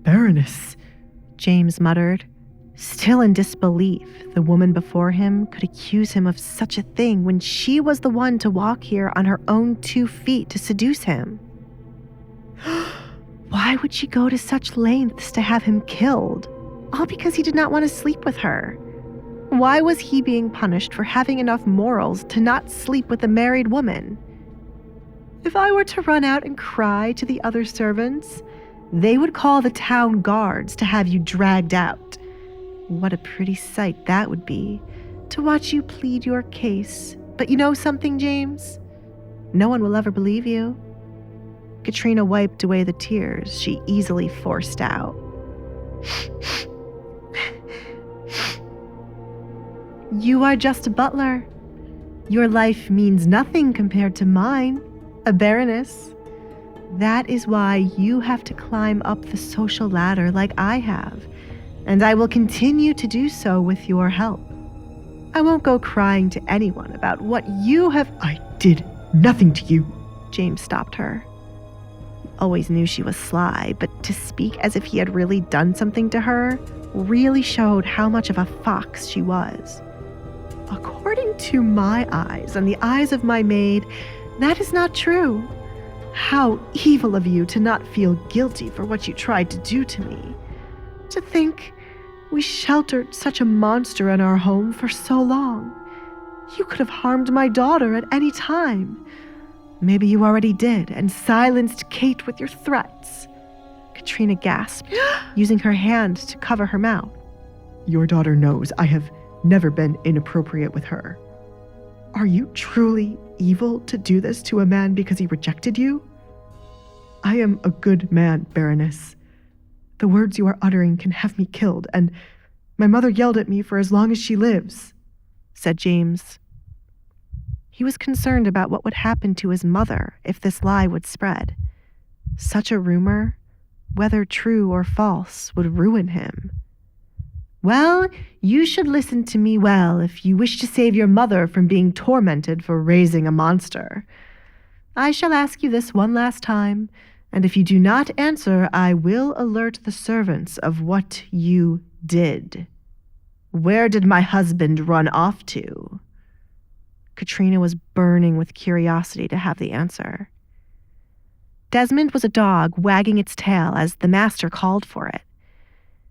Baroness, James muttered. Still in disbelief, the woman before him could accuse him of such a thing when she was the one to walk here on her own 2 feet to seduce him. Why would she go to such lengths to have him killed? All because he did not want to sleep with her. Why was he being punished for having enough morals to not sleep with a married woman? If I were to run out and cry to the other servants, they would call the town guards to have you dragged out. What a pretty sight that would be, to watch you plead your case. But you know something, James? No one will ever believe you. Katrina wiped away the tears she easily forced out. You are just a butler. Your life means nothing compared to mine, a baroness. That is why you have to climb up the social ladder like I have, and I will continue to do so with your help. I won't go crying to anyone about what you have— I did nothing to you. James stopped her. He always knew she was sly, but to speak as if he had really done something to her really showed how much of a fox she was. According to my eyes and the eyes of my maid, that is not true. How evil of you to not feel guilty for what you tried to do to me. To think we sheltered such a monster in our home for so long. You could have harmed my daughter at any time. Maybe you already did and silenced Kate with your threats. Katrina gasped, using her hand to cover her mouth. Your daughter knows I have never been inappropriate with her. Are you truly evil to do this to a man because he rejected you? I am a good man, Baroness. The words you are uttering can have me killed, and my mother yelled at me for as long as she lives, said James. He was concerned about what would happen to his mother if this lie would spread. Such a rumor, whether true or false, would ruin him. Well, you should listen to me well if you wish to save your mother from being tormented for raising a monster. I shall ask you this one last time, and if you do not answer, I will alert the servants of what you did. Where did my husband run off to? Katrina was burning with curiosity to have the answer. Desmond was a dog wagging its tail as the master called for it.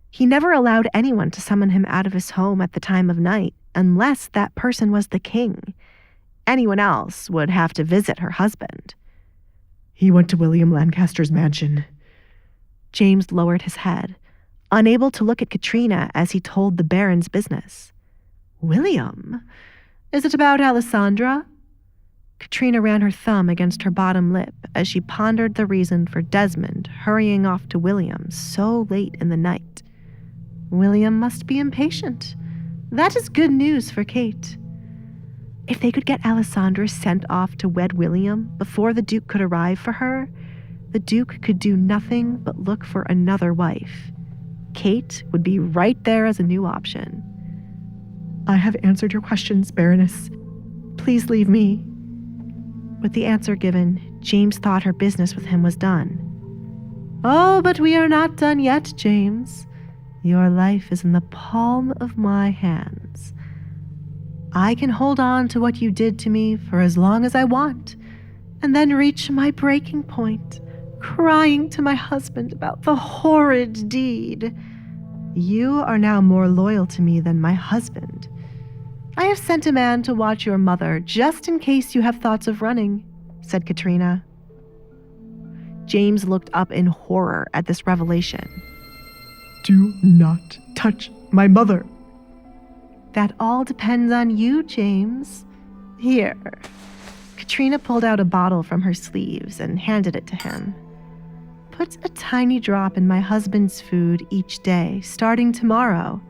He never allowed anyone to summon him out of his home at the time of night unless that person was the king. Anyone else would have to visit her husband. He went to William Lancaster's mansion. James lowered his head, unable to look at Katrina as he told the Baron's business. William? Is it about Alisandre? Katrina ran her thumb against her bottom lip as she pondered the reason for Desmond hurrying off to William so late in the night. William must be impatient. That is good news for Kate. If they could get Alisandre sent off to wed William before the Duke could arrive for her, the Duke could do nothing but look for another wife. Kate would be right there as a new option. I have answered your questions, Baroness. Please leave me. With the answer given, James thought her business with him was done. Oh, but we are not done yet, James. Your life is in the palm of my hands. I can hold on to what you did to me for as long as I want, and then reach my breaking point, crying to my husband about the horrid deed. You are now more loyal to me than my husband. I have sent a man to watch your mother just in case you have thoughts of running, said Katrina. James looked up in horror at this revelation. Do not touch my mother. That all depends on you, James. Here. Katrina pulled out a bottle from her sleeves and handed it to him. Put a tiny drop in my husband's food each day, starting tomorrow.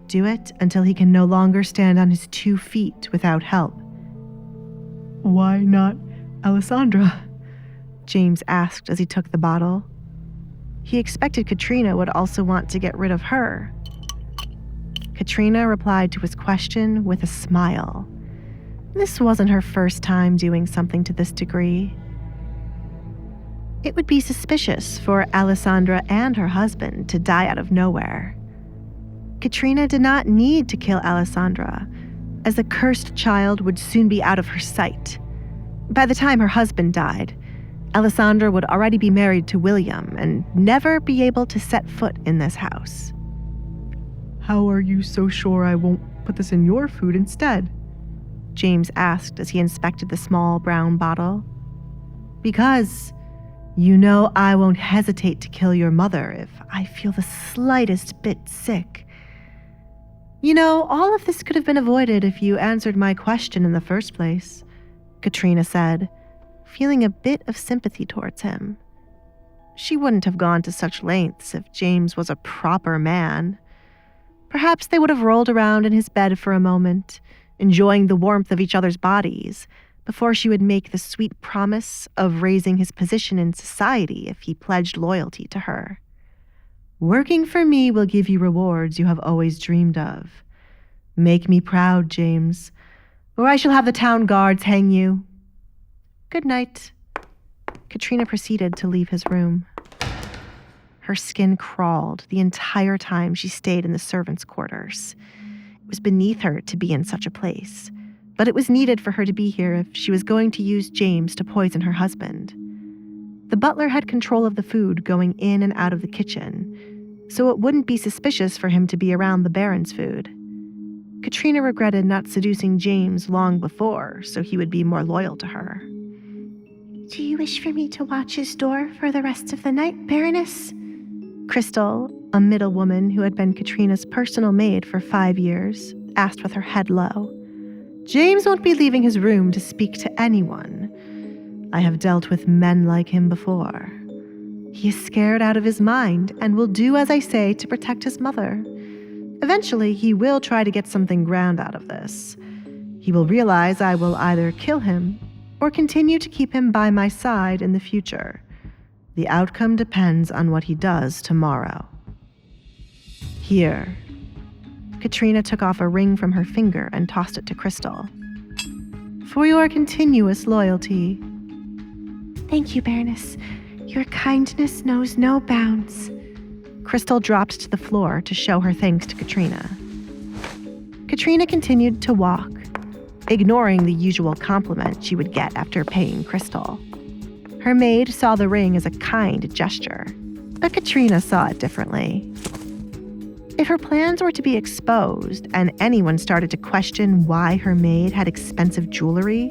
Do it until he can no longer stand on his 2 feet without help. Why not Alisandre? James asked as he took the bottle. He expected Katrina would also want to get rid of her. Katrina replied to his question with a smile. This wasn't her first time doing something to this degree. It would be suspicious for Alisandre and her husband to die out of nowhere. Katrina did not need to kill Alisandre, as the cursed child would soon be out of her sight. By the time her husband died, Alisandre would already be married to William and never be able to set foot in this house. How are you so sure I won't put this in your food instead? James asked as he inspected the small brown bottle. Because you know I won't hesitate to kill your mother if I feel the slightest bit sick. You know, all of this could have been avoided if you answered my question in the first place, Katrina said, feeling a bit of sympathy towards him. She wouldn't have gone to such lengths if James was a proper man. Perhaps they would have rolled around in his bed for a moment, enjoying the warmth of each other's bodies, before she would make the sweet promise of raising his position in society if he pledged loyalty to her. Working for me will give you rewards you have always dreamed of. Make me proud, James, or I shall have the town guards hang you. Good night. Katrina proceeded to leave his room. Her skin crawled the entire time she stayed in the servants' quarters. It was beneath her to be in such a place, but it was needed for her to be here if she was going to use James to poison her husband. The butler had control of the food going in and out of the kitchen, so it wouldn't be suspicious for him to be around the Baron's food. Katrina regretted not seducing James long before, so he would be more loyal to her. Do you wish for me to watch his door for the rest of the night, Baroness? Crystal, a middle woman who had been Katrina's personal maid for 5 years, asked with her head low. James won't be leaving his room to speak to anyone. I have dealt with men like him before. He is scared out of his mind and will do as I say to protect his mother. Eventually, he will try to get something grand out of this. He will realize I will either kill him or continue to keep him by my side in the future. The outcome depends on what he does tomorrow. Here. Katrina took off a ring from her finger and tossed it to Crystal. For your continuous loyalty. Thank you, Baroness. Your kindness knows no bounds. Crystal dropped to the floor to show her thanks to Katrina. Katrina continued to walk, ignoring the usual compliment she would get after paying Crystal. Her maid saw the ring as a kind gesture, but Katrina saw it differently. If her plans were to be exposed and anyone started to question why her maid had expensive jewelry,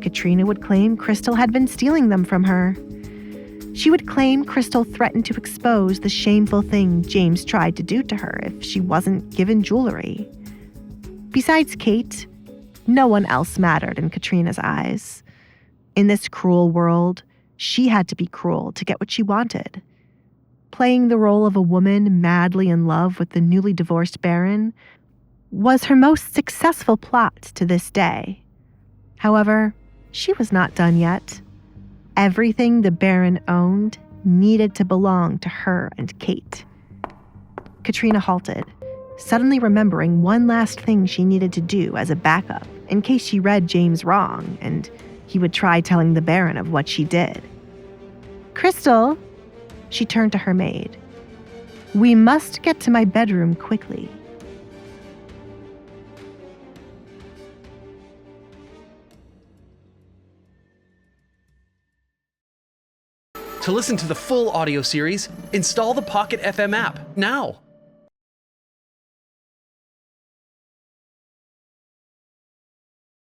Katrina would claim Crystal had been stealing them from her. She would claim Crystal threatened to expose the shameful thing James tried to do to her if she wasn't given jewelry. Besides Kate, no one else mattered in Katrina's eyes. In this cruel world, she had to be cruel to get what she wanted. Playing the role of a woman madly in love with the newly divorced Baron was her most successful plot to this day. However, she was not done yet. Everything the Baron owned needed to belong to her and Kate. Katrina halted, suddenly remembering one last thing she needed to do as a backup in case she read James wrong and he would try telling the Baron of what she did. Crystal, she turned to her maid. We must get to my bedroom quickly. To listen to the full audio series, install the Pocket FM app now.